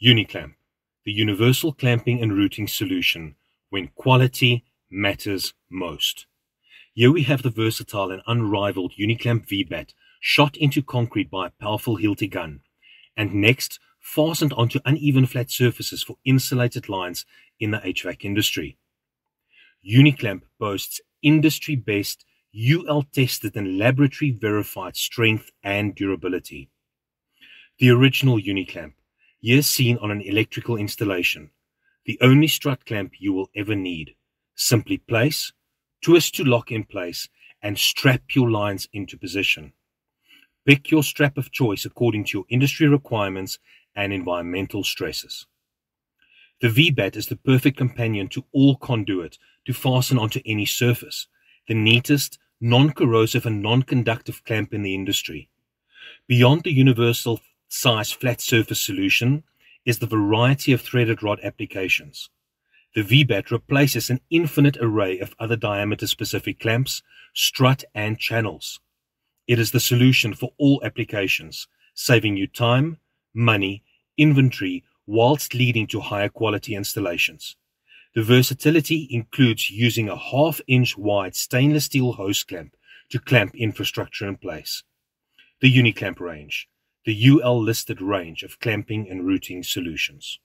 Uniclamp, the universal clamping and routing solution when quality matters most. Here we have the versatile and unrivaled Uniclamp VBAT shot into concrete by a powerful Hilti gun, and next fastened onto uneven flat surfaces for insulated lines in the HVAC industry. Uniclamp boasts industry-best, UL-tested and laboratory-verified strength and durability. The original Uniclamp, here seen on an electrical installation, the only strut clamp you will ever need. Simply place, twist to lock in place, and strap your lines into position. Pick your strap of choice according to your industry requirements and environmental stresses. The VBAT is the perfect companion to all conduit to fasten onto any surface, the neatest, non-corrosive and non-conductive clamp in the industry. Beyond the universal size flat surface solution is the variety of threaded rod applications. The VBAT replaces an infinite array of other diameter-specific clamps, strut and channels. It is the solution for all applications, saving you time, money, inventory, whilst leading to higher quality installations. The versatility includes using a 1/2-inch wide stainless steel hose clamp to clamp infrastructure in place. The Uniclamp range, the UL listed range of clamping and routing solutions.